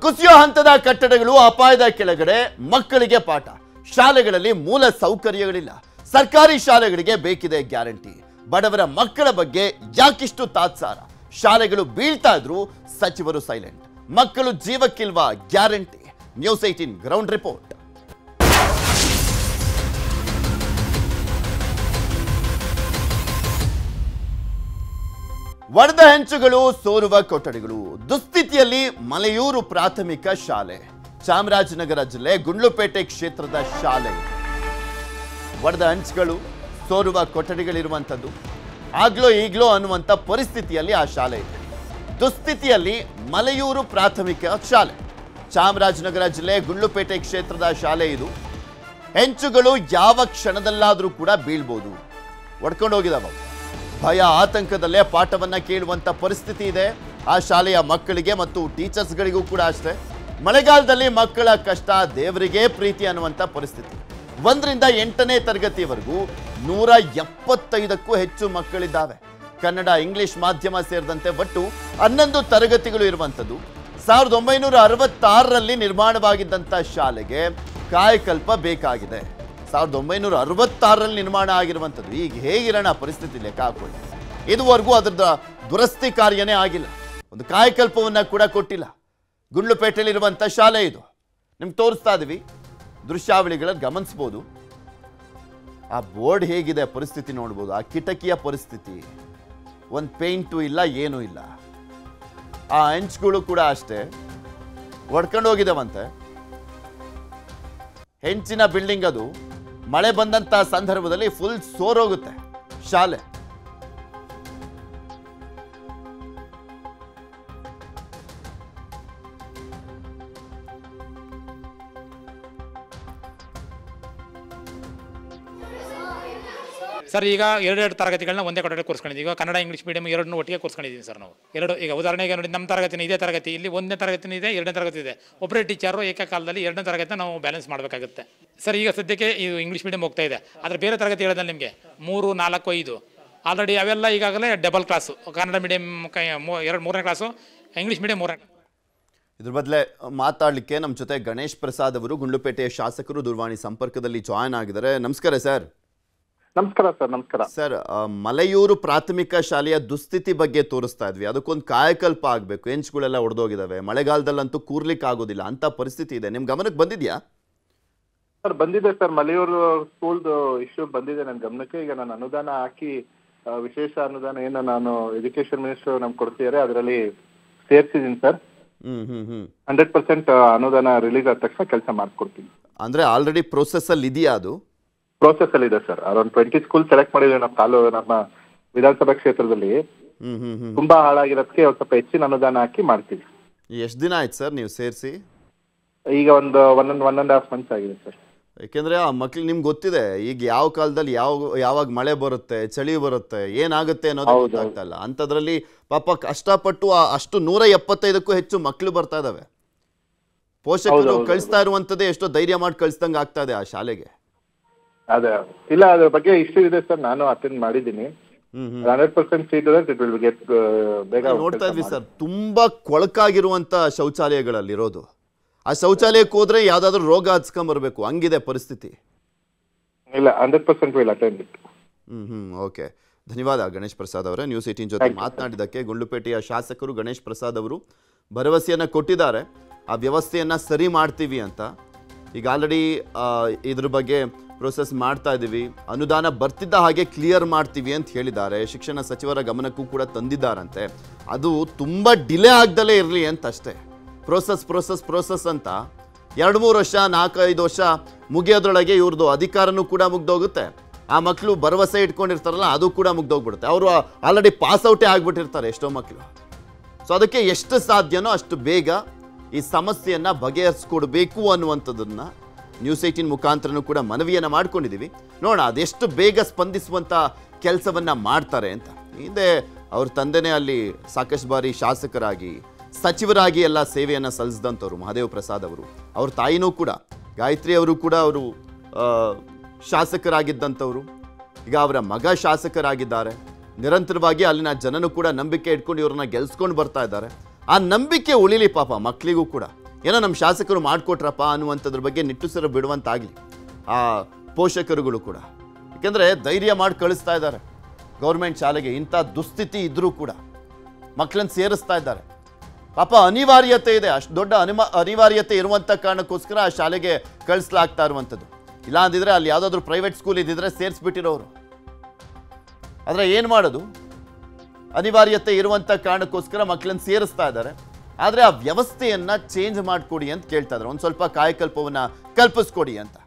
ಕುಸಿಯೋ ಹಂತದ ಕಟ್ಟಡಗಳು ಅಪಾಯದ ಕೆಳಗಡೆ ಮಕ್ಕಳಿಗೆ ಪಾಠ. ಶಾಲೆಗಳಲ್ಲಿ ಮೂಲ ಸೌಕರ್ಯಗಳಿಲ್ಲ. ಸರ್ಕಾರಿ ಶಾಲೆಗಳಿಗೆ ಬೇಕಿದೆ ಗ್ಯಾರಂಟಿ. ಬಡವರ ಮಕ್ಕಳ ಬಗ್ಗೆ ಯಾಕಿಷ್ಟು ತಾತ್ಸಾರ? ಶಾಲೆಗಳು ಬೀಳ್ತಾ ಇದ್ರು ಸಚಿವರು ಸೈಲೆಂಟ್. ಮಕ್ಕಳು ಜೀವಕ್ಕಿಲ್ವಾ ಗ್ಯಾರಂಟಿ? News 18 ground report. ಒಡೆದ ಹೆಂಚುಗಳು, ಸೋರುವ ಕೊಠಡಿಗಳು, ದುಸ್ಥಿತಿಯಲ್ಲಿ ಮಲೆಯೂರು ಪ್ರಾಥಮಿಕ ಶಾಲೆ. ಚಾಮರಾಜನಗರ ಜಿಲ್ಲೆ ಗುಂಡ್ಲುಪೇಟೆ ಕ್ಷೇತ್ರದ ಶಾಲೆ. ಒಡೆದ ಹಂಚುಗಳು, ಸೋರುವ ಕೊಠಡಿಗಳಿರುವಂಥದ್ದು. ಆಗ್ಲೋ ಈಗ್ಲೋ ಅನ್ನುವಂಥ ಪರಿಸ್ಥಿತಿಯಲ್ಲಿ ಆ ಶಾಲೆ ಇದೆ. ದುಸ್ಥಿತಿಯಲ್ಲಿ ಮಲೆಯೂರು ಪ್ರಾಥಮಿಕ ಶಾಲೆ. ಚಾಮರಾಜನಗರ ಜಿಲ್ಲೆ ಗುಂಡ್ಲುಪೇಟೆ ಕ್ಷೇತ್ರದ ಶಾಲೆ ಇದು. ಹೆಂಚುಗಳು ಯಾವ ಕ್ಷಣದಲ್ಲಾದರೂ ಕೂಡ ಬೀಳ್ಬೋದು. ಒಡ್ಕೊಂಡು ಹೋಗಿದಾವ. ಭಯ ಆತಂಕದಲ್ಲೇ ಪಾಠವನ್ನ ಕೇಳುವಂತ ಪರಿಸ್ಥಿತಿ ಇದೆ ಆ ಶಾಲೆಯ ಮಕ್ಕಳಿಗೆ ಮತ್ತು ಟೀಚರ್ಸ್ಗಳಿಗೂ ಕೂಡ ಅಷ್ಟೇ. ಮಳೆಗಾಲದಲ್ಲಿ ಮಕ್ಕಳ ಕಷ್ಟ ದೇವರಿಗೆ ಪ್ರೀತಿ ಅನ್ನುವಂಥ ಪರಿಸ್ಥಿತಿ. 1ರಿಂದ 8ನೇ ತರಗತಿವರೆಗೂ 175ಕ್ಕೂ ಹೆಚ್ಚು ಮಕ್ಕಳಿದ್ದಾವೆ. ಕನ್ನಡ, ಇಂಗ್ಲಿಷ್ ಮಾಧ್ಯಮ ಸೇರಿದಂತೆ ಒಟ್ಟು 11 ತರಗತಿಗಳು ಇರುವಂಥದ್ದು. 1966ರಲ್ಲಿ ನಿರ್ಮಾಣವಾಗಿದ್ದಂಥ ಶಾಲೆಗೆ ಕಾಯಕಲ್ಪ ಬೇಕಾಗಿದೆ. 1966ರಲ್ಲಿ ನಿರ್ಮಾಣ ಆಗಿರುವಂಥದ್ದು. ಈಗ ಹೇಗಿರೋಣ ಪರಿಸ್ಥಿತಿ ಲೆಕ್ಕ ಹಾಕೊಳ್ಳಿ. ಇದುವರೆಗೂ ಅದರ ದುರಸ್ತಿ ಕಾರ್ಯನೇ ಆಗಿಲ್ಲ. ಒಂದು ಕಾಯಕಲ್ಪವನ್ನ ಕೂಡ ಕೊಟ್ಟಿಲ್ಲ. ಗುಂಡ್ಲುಪೇಟೆಯಲ್ಲಿರುವಂಥ ಶಾಲೆ ಇದು. ನಿಮ್ಗೆ ತೋರಿಸ್ತಾ ಇದೀವಿ, ದೃಶ್ಯಾವಳಿಗಳಲ್ಲಿ ಗಮನಿಸ್ಬೋದು. ಆ ಬೋರ್ಡ್ ಹೇಗಿದೆ ಪರಿಸ್ಥಿತಿ ನೋಡ್ಬೋದು. ಆ ಕಿಟಕಿಯ ಪರಿಸ್ಥಿತಿ, ಒಂದು ಪೇಂಟು ಇಲ್ಲ, ಏನೂ ಇಲ್ಲ. ಆ ಹೆಂಚ್ಗಳು ಕೂಡ ಅಷ್ಟೇ ಒಡ್ಕೊಂಡು ಹೋಗಿದ್ದಾವಂತೆ. ಹೆಂಚಿನ ಬಿಲ್ಡಿಂಗ್ ಅದು. ಮಳೆ ಬಂದಂತ ಸಂದರ್ಭದಲ್ಲಿ ಫುಲ್ ಸೋರೋಗುತ್ತೆ ಶಾಲೆ. ಸರ್, ಈಗ ಎರಡು ತರಗತಿಗಳನ್ನ ಒಂದೇ ಕೊಠಡಿ ಕೂರಿಸ್ಕೊಂಡಿದ್ದೀವಿ. ಈಗ ಕನ್ನಡ, ಇಂಗ್ಲೀಷ್ ಮೀಡಿಯಂ ಎರಡನ್ನೂ ಒಟ್ಟಿಗೆ ಕೂರಿಸ್ಕೊಂಡಿದ್ದೀವಿ ಸರ್ ನಾವು. ಎರಡು ಈಗ ಉದಾಹರಣೆಗೆ ನೋಡಿ, ನಮ್ಮ ತರಗತಿನ ಇದೇ ತರಗತಿ, ಇಲ್ಲಿ 1ನೇ ತರಗತಿನೂ ಇದೆ, 2ನೇ ತರಗತಿ ಇದೆ. ಒಬ್ಬರೇ ಟೀಚರು ಏಕಕಾಲದಲ್ಲಿ 2ನೇ ತರಗತಿನ ನಾವು ಬ್ಯಾಲೆನ್ಸ್ ಮಾಡಬೇಕಾಗುತ್ತೆ ಸರ್. ಈಗ ಸದ್ಯಕ್ಕೆ ಇದು ಇಂಗ್ಲೀಷ್ ಮೀಡಿಯಂ ಹೋಗ್ತಾ ಇದೆ. ಆದರೆ ಬೇರೆ ತರಗತಿ ಹೇಳಿದ್ರೆ ನಿಮಗೆ 3, 4, 5 ಆಲ್ರೆಡಿ ಅವೆಲ್ಲ ಈಗಾಗಲೇ ಡಬಲ್ ಕ್ಲಾಸು. ಕನ್ನಡ ಮೀಡಿಯಂ 3ನೇ ಕ್ಲಾಸು, ಇಂಗ್ಲೀಷ್ ಮೀಡಿಯಂ 3ನೇ. ಇದ್ರ ಬದಲೇ ಮಾತಾಡಲಿಕ್ಕೆ ನಮ್ಮ ಜೊತೆ ಗಣೇಶ್ ಪ್ರಸಾದ್ ಅವರು, ಗುಂಡ್ಲುಪೇಟೆಯ ಶಾಸಕರು, ದೂರವಾಣಿ ಸಂಪರ್ಕದಲ್ಲಿ ಜಾಯ್ನ್ ಆಗಿದ್ದಾರೆ. ನಮಸ್ಕಾರ ಸರ್. ನಮಸ್ಕಾರ ಸರ್. ನಮಸ್ಕಾರ ಸರ್. ಮಲೆಯೂರು ಪ್ರಾಥಮಿಕ ಶಾಲೆಯ ದುಸ್ಥಿತಿ ಬಗ್ಗೆ ತೋರಿಸ್ತಾ ಇದ್ವಿ. ಅದಕ್ಕೊಂದು ಕಾಯಕಲ್ಪ ಆಗಬೇಕು. ಹೆಂಚುಗಳೆಲ್ಲ ಒಡೆದೋಗಿದ್ದಾವೆ. ಮಳೆಗಾಲದಲ್ಲಂತೂ ಕೂರ್ಲಿಕ್ಕೆ ಆಗೋದಿಲ್ಲ ಅಂತ ಪರಿಸ್ಥಿತಿ ಇದೆ. ನಿಮ್ ಗಮನಕ್ಕೆ ಬಂದಿದ್ಯಾ ಸರ್? ಬಂದಿದೆ ಸರ್. ಮಲೆಯೂರು ಸ್ಕೂಲ್ದು ಇಶ್ಯೂ ಬಂದಿದೆ ನನ್ನ ಗಮನಕ್ಕೆ. ಈಗ ನಾನು ಅನುದಾನ ಹಾಕಿ, ವಿಶೇಷ ಅನುದಾನ ಏನು ನಾನು ಎಜುಕೇಶನ್ ಮಿನಿಸ್ಟರ್ ನಮ್ಗೆ ಕೊಡ್ತಿದ್ದಾರೆ, ಅದರಲ್ಲಿ ಸೇರ್ಸಿದ್ದೀನಿ ಸರ್. 100% ಅನುದಾನ ರಿಲೀಸ್ ಆದ ತಕ್ಷಣ ಕೆಲಸ ಮಾಡ್ಕೊಡ್ತೀನಿ. ಅಂದ್ರೆ ಆಲ್ರೆಡಿ ಪ್ರೋಸೆಸ್ ಅಲ್ಲಿ ಇದೆಯಾ? ಅದು ಪ್ರೋಸೆಸ್ ಅಲ್ಲಿ ಇದೆ ಸರ್. ಅರೌಂಡ್ 20 ಸ್ಕೂಲ್ ಸೆಲೆಕ್ಟ್ ಮಾಡಿದ್ವಿ ನಮ್ಮ ವಿಧಾನಸಭಾ ಕ್ಷೇತ್ರದಲ್ಲಿ. ತುಂಬಾ ಹಾಳಾಗಿರೋದಕ್ಕೆ ಒಂದು ಸ್ವಲ್ಪ ಹೆಚ್ಚಿನ ಅನುದಾನ ಹಾಕಿ ಮಾಡ್ತೀವಿ. ಎಷ್ಟು ದಿನ ಆಯ್ತು ಸರ್ ನೀವು ಸೇರಿಸಿ? ಈಗ ಒಂದು 1.5 ಮಂತ್ಸ್ ಆಗಿದೆ ಸರ್. ಯಾಕೆಂದ್ರೆ ಆ ಮಕ್ಳಿಗೆ ನಿಮ್ಗೆ ಗೊತ್ತಿದೆ ಈಗ ಯಾವ ಕಾಲದಲ್ಲಿ ಯಾವಾಗ ಮಳೆ ಬರುತ್ತೆ, ಚಳಿ ಬರುತ್ತೆ, ಏನಾಗುತ್ತೆ ಅನ್ನೋದು ಗೊತ್ತಾಗ್ತಾ ಇಲ್ಲ. ಅಂಥದ್ರಲ್ಲಿ ಪಾಪ ಕಷ್ಟಪಟ್ಟು ಅಷ್ಟು 175ಕ್ಕೂ ಹೆಚ್ಚು ಮಕ್ಕಳು ಬರ್ತಾ ಇದಾವೆ. ಪೋಷಕರು ಕಳಿಸ್ತಾ ಇರುವಂತದ್ದೇ ಎಷ್ಟೋ ಧೈರ್ಯ ಮಾಡಿ ಕಳಿಸ್ದಂಗೆ ಆಗ್ತಾ ಇದೆ ಆ ಶಾಲೆಗೆ. ಅದೇ ಇಲ್ಲ, ಅದ್ರ ಬಗ್ಗೆ ಇಶ್ಯೂ ಇದೆ ಸರ್. ನಾನು ಅಟೆಂಡ್ ಮಾಡಿದ್ದೀನಿ. 100% ಸೀಟ್ ಇಟ್ ವಿಲ್ ಗೆಟ್ ಬೇಗ. ನೋಡ್ತಾ ಇದ್ವಿ ಸರ್, ತುಂಬಾ ಕೊಳಕಾಗಿರುವಂತ ಶೌಚಾಲಯಗಳಲ್ಲಿರೋದು. ಆ ಶೌಚಾಲಯಕ್ಕೆ ಹೋದ್ರೆ ಯಾವ್ದಾದ್ರು ರೋಗ ಹಚ್ಕೊಂಡ್ಬರ್ಬೇಕು, ಹಂಗಿದೆ ಪರಿಸ್ಥಿತಿ. ಇಲ್ಲ, 100% ವಿಲ್ ಅಟೆಂಡ್ ಇಟ್. ಓಕೆ, ಧನ್ಯವಾದ ಗಣೇಶ್ ಪ್ರಸಾದ್ ಅವರೇ. ನ್ಯೂಸ್ 18 ಜೊತೆ ಮಾತನಾಡಿದ್ದಕ್ಕೆ. ಗುಂಡ್ಲುಪೇಟೆಯ ಶಾಸಕರು ಗಣೇಶ್ ಪ್ರಸಾದ್ ಅವರು ಭರವಸೆಯನ್ನ ಕೊಟ್ಟಿದ್ದಾರೆ, ಆ ವ್ಯವಸ್ಥೆಯನ್ನ ಸರಿ ಮಾಡ್ತೀವಿ ಅಂತ. ಈಗ ಆಲ್ರೆಡಿ ಇದ್ರ ಬಗ್ಗೆ ಪ್ರೋಸೆಸ್ ಮಾಡ್ತಾ ಇದ್ದೀವಿ, ಅನುದಾನ ಬರ್ತಿದ್ದ ಹಾಗೆ ಕ್ಲಿಯರ್ ಮಾಡ್ತೀವಿ ಅಂತ ಹೇಳಿದ್ದಾರೆ. ಶಿಕ್ಷಣ ಸಚಿವರ ಗಮನಕ್ಕೂ ಕೂಡ ತಂದಿದ್ದಾರಂತೆ. ಅದು ತುಂಬ ಡಿಲೇ ಆಗ್ದಲೇ ಇರಲಿ ಅಂತ ಅಷ್ಟೇ. ಪ್ರೋಸೆಸ್ ಅಂತ 2-3 ವರ್ಷ, 4-5 ವರ್ಷ ಮುಗಿಯೋದ್ರೊಳಗೆ ಇವ್ರದ್ದು ಅಧಿಕಾರನೂ ಕೂಡ ಮುಗ್ದೋಗುತ್ತೆ. ಆ ಮಕ್ಕಳು ಭರವಸೆ ಇಟ್ಕೊಂಡಿರ್ತಾರಲ್ಲ, ಅದು ಕೂಡ ಮುಗ್ದೋಗ್ಬಿಡುತ್ತೆ. ಅವರು ಆಲ್ರೆಡಿ ಪಾಸ್ಔಟೇ ಆಗ್ಬಿಟ್ಟಿರ್ತಾರೆ ಎಷ್ಟೋ ಮಕ್ಕಳು. ಸೊ ಅದಕ್ಕೆ ಎಷ್ಟು ಸಾಧ್ಯನೋ ಅಷ್ಟು ಬೇಗ ಈ ಸಮಸ್ಯೆಯನ್ನು ಬಗೆಹರಿಸ್ಕೊಡ್ಬೇಕು ಅನ್ನುವಂಥದ್ದನ್ನ ನ್ಯೂಸ್ 18 ಮುಖಾಂತರನೂ ಕೂಡ ಮನವಿಯನ್ನು ಮಾಡ್ಕೊಂಡಿದ್ದೀವಿ. ನೋಡೋಣ ಅದೆಷ್ಟು ಬೇಗ ಸ್ಪಂದಿಸುವಂಥ ಕೆಲಸವನ್ನ ಮಾಡ್ತಾರೆ ಅಂತ. ಹಿಂದೆ ಅವ್ರ ತಂದೆನೇ ಅಲ್ಲಿ ಸಾಕಷ್ಟು ಬಾರಿ ಶಾಸಕರಾಗಿ, ಸಚಿವರಾಗಿ ಎಲ್ಲ ಸೇವೆಯನ್ನು ಸಲ್ಲಿಸಿದಂಥವ್ರು ಮಹದೇವ್ ಪ್ರಸಾದ್ ಅವರು. ಅವ್ರ ತಾಯಿನೂ ಕೂಡ ಗಾಯತ್ರಿ ಅವರು ಕೂಡ ಅವರು ಶಾಸಕರಾಗಿದ್ದಂಥವ್ರು. ಈಗ ಅವರ ಮಗ ಶಾಸಕರಾಗಿದ್ದಾರೆ. ನಿರಂತರವಾಗಿ ಅಲ್ಲಿನ ಜನನು ಕೂಡ ನಂಬಿಕೆ ಇಟ್ಕೊಂಡು ಇವ್ರನ್ನ ಗೆಲ್ಸ್ಕೊಂಡು ಬರ್ತಾ ಇದ್ದಾರೆ. ಆ ನಂಬಿಕೆ ಉಳಿಲಿ ಪಾಪ ಮಕ್ಕಳಿಗೂ ಕೂಡ. ಏನೋ ನಮ್ಮ ಶಾಸಕರು ಮಾಡಿಕೊಟ್ರಪ್ಪ ಅನ್ನುವಂಥದ್ರ ಬಗ್ಗೆ ನಿಟ್ಟುಸಿರು ಬಿಡುವಂತಾಗಲಿ ಆ ಪೋಷಕರುಗಳು ಕೂಡ. ಯಾಕೆಂದರೆ ಧೈರ್ಯ ಮಾಡಿ ಕಳಿಸ್ತಾ ಇದ್ದಾರೆ ಗೌರ್ಮೆಂಟ್ ಶಾಲೆಗೆ. ಇಂಥ ದುಸ್ಥಿತಿ ಇದ್ದರೂ ಕೂಡ ಮಕ್ಕಳನ್ನು ಸೇರಿಸ್ತಾ ಇದ್ದಾರೆ. ಪಾಪ ಅನಿವಾರ್ಯತೆ ಇದೆ, ಅಷ್ಟು ದೊಡ್ಡ ಅನಿವಾರ್ಯತೆ ಇರುವಂಥ ಕಾರಣಕ್ಕೋಸ್ಕರ ಆ ಶಾಲೆಗೆ ಕಳಿಸ್ಲಾಗ್ತಾ ಇರುವಂಥದ್ದು. ಇಲ್ಲ ಅಂದಿದ್ರೆ ಅಲ್ಲಿ ಯಾವುದಾದ್ರೂ ಪ್ರೈವೇಟ್ ಸ್ಕೂಲ್ ಇದ್ದಿದ್ರೆ ಸೇರಿಸ್ಬಿಟ್ಟಿರೋರು. ಆದರೆ ಏನು ಮಾಡೋದು, ಅನಿವಾರ್ಯತೆ ಇರುವಂಥ ಕಾರಣಕ್ಕೋಸ್ಕರ ಮಕ್ಕಳನ್ನು ಸೇರಿಸ್ತಾ ಇದ್ದಾರೆ. ಆದರೆ ಆ ವ್ಯವಸ್ಥೆಯನ್ನು ಚೇಂಜ್ ಮಾಡಿಕೊಡಿ ಅಂತ ಕೇಳ್ತಾ ಇದ್ದಾರೆ. ಒಂದು ಸ್ವಲ್ಪ ಕಾಯಕಲ್ಪವನ್ನು ಕಲ್ಪಿಸ್ಕೊಡಿ ಅಂತ.